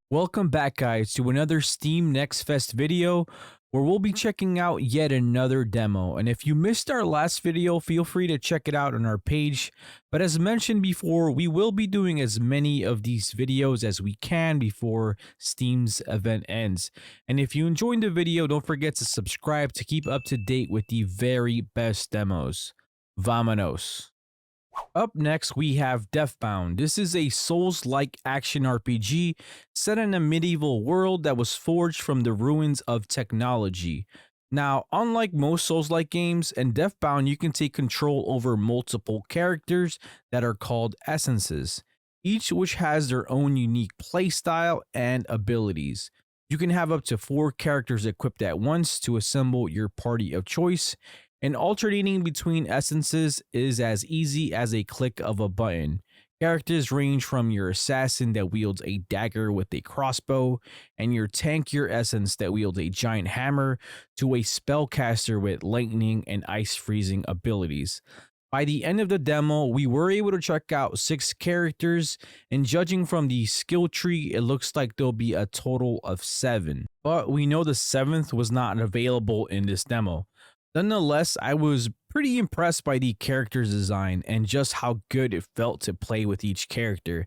Welcome back, guys, to another Steam Next Fest video where we'll be checking out yet another demo. And if you missed our last video, feel free to check it out on our page. But as mentioned before, we will be doing as many of these videos as we can before Steam's event ends. And if you enjoyed the video, don't forget to subscribe to keep up to date with the very best demos. Vamonos. Up next, we have Deathbound. This is a Souls-like action RPG set in a medieval world that was forged from the ruins of technology. Now, unlike most Souls-like games, in Deathbound you can take control over multiple characters that are called essences, each which has their own unique playstyle and abilities. You can have up to 4 characters equipped at once to assemble your party of choice, and alternating between essences is as easy as a click of a button. Characters range from your assassin that wields a dagger with a crossbow, and your tankier essence that wields a giant hammer, to a spellcaster with lightning and ice freezing abilities. By the end of the demo, we were able to check out 6 characters, and judging from the skill tree, it looks like there'll be a total of 7. But we know the 7th was not available in this demo. Nonetheless, I was pretty impressed by the character's design and just how good it felt to play with each character.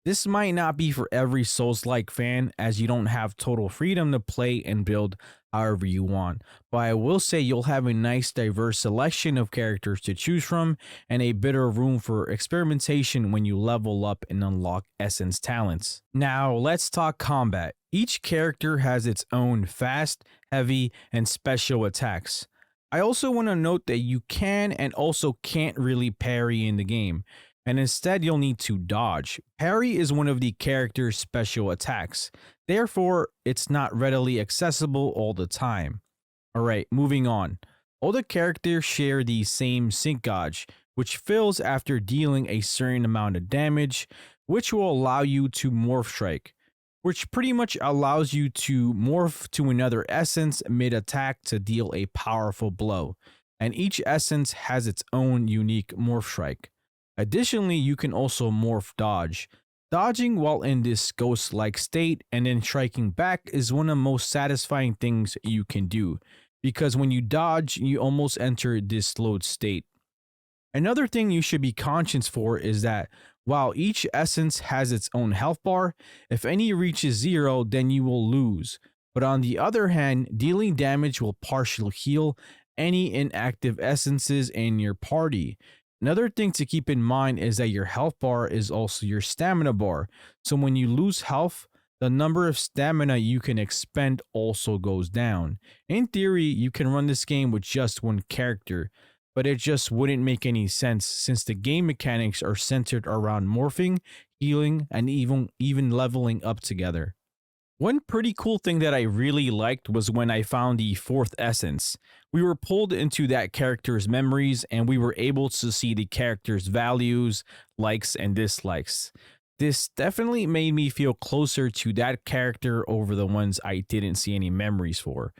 This might not be for every Souls-like fan, as you don't have total freedom to play and build however you want, but I will say you'll have a nice diverse selection of characters to choose from and a bit of room for experimentation when you level up and unlock essence talents. Now let's talk combat. Each character has its own fast, heavy, and special attacks. I also want to note that you can and also can't really parry in the game, and instead you'll need to dodge. Parry is one of the character's special attacks, therefore it's not readily accessible all the time. Alright, moving on. All the characters share the same sync gauge, which fills after dealing a certain amount of damage, which will allow you to morph strike, which pretty much allows you to morph to another essence mid-attack to deal a powerful blow, and each essence has its own unique morph strike. Additionally, you can also morph dodge. Dodging while in this ghost-like state and then striking back is one of the most satisfying things you can do, because when you dodge, you almost enter this slowed state. Another thing you should be conscious for is that while each essence has its own health bar, if any reaches 0, then you will lose. But on the other hand, dealing damage will partially heal any inactive essences in your party. Another thing to keep in mind is that your health bar is also your stamina bar. So when you lose health, the number of stamina you can expend also goes down. In theory, you can run this game with just one character, but it just wouldn't make any sense since the game mechanics are centered around morphing, healing, and even leveling up together. One pretty cool thing that I really liked was when I found the 4th essence. We were pulled into that character's memories and we were able to see the character's values, likes, and dislikes. This definitely made me feel closer to that character over the ones I didn't see any memories for.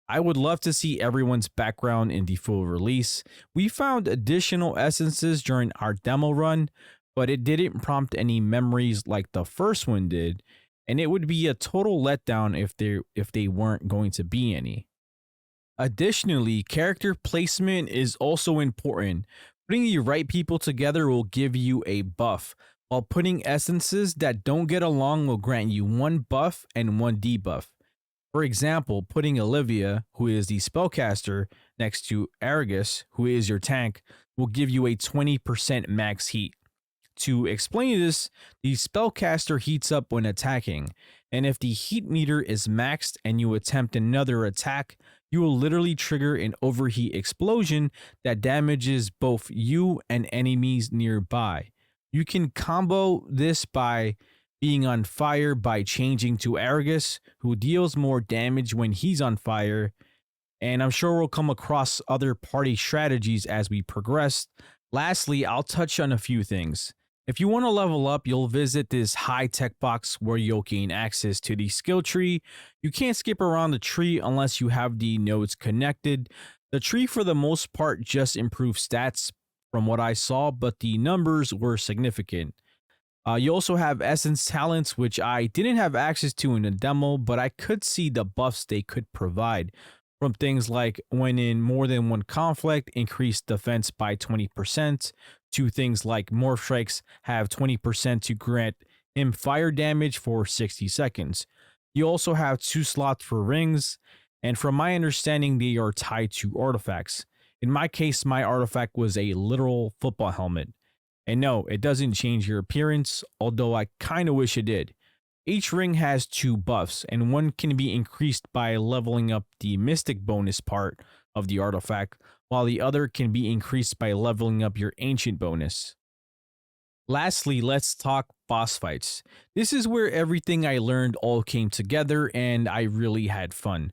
I would love to see everyone's background in the full release. We found additional essences during our demo run, but it didn't prompt any memories like the first one did, and it would be a total letdown if they weren't going to be any. Additionally, character placement is also important. Putting the right people together will give you a buff, while putting essences that don't get along will grant you 1 buff and 1 debuff. For example, putting Olivia, who is the spellcaster, next to Argus, who is your tank, will give you a 20% max heat. To explain this, the spellcaster heats up when attacking, and if the heat meter is maxed and you attempt another attack, you will literally trigger an overheat explosion that damages both you and enemies nearby. You can combo this by being on fire by changing to Argus, who deals more damage when he's on fire, and I'm sure we'll come across other party strategies as we progress. Lastly, I'll touch on a few things. If you want to level up, you'll visit this high-tech box where you'll gain access to the skill tree. You can't skip around the tree unless you have the nodes connected. The tree for the most part just improves stats from what I saw, but the numbers were significant. You also have Essence talents, which I didn't have access to in the demo, but I could see the buffs they could provide. From things like when in more than one conflict, increase defense by 20%, to things like Morph Strikes have 20% to grant him fire damage for 60 seconds. You also have 2 slots for rings, and from my understanding, they are tied to artifacts. In my case, my artifact was a literal football helmet. And no, it doesn't change your appearance, although I kinda wish it did. Each ring has 2 buffs, and one can be increased by leveling up the mystic bonus part of the artifact, while the other can be increased by leveling up your ancient bonus. Lastly, let's talk boss fights. This is where everything I learned all came together and I really had fun.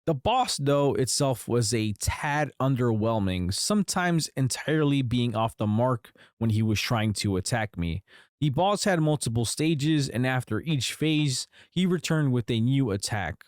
The boss, though, itself was a tad underwhelming, sometimes entirely being off the mark when he was trying to attack me. The boss had multiple stages, and after each phase, he returned with a new attack.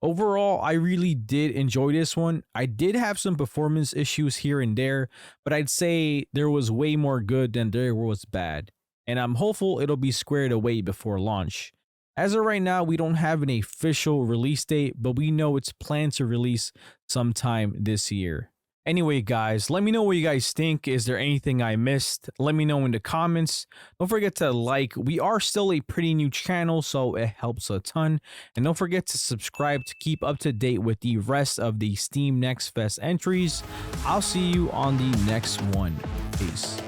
Overall, I really did enjoy this one. I did have some performance issues here and there, but I'd say there was way more good than there was bad, and I'm hopeful it'll be squared away before launch. As of right now, we don't have an official release date, but we know it's planned to release sometime this year. Anyway, guys, let me know what you guys think. Is there anything I missed? Let me know in the comments. Don't forget to like. We are still a pretty new channel, so it helps a ton. And don't forget to subscribe to keep up to date with the rest of the Steam Next Fest entries. I'll see you on the next one. Peace.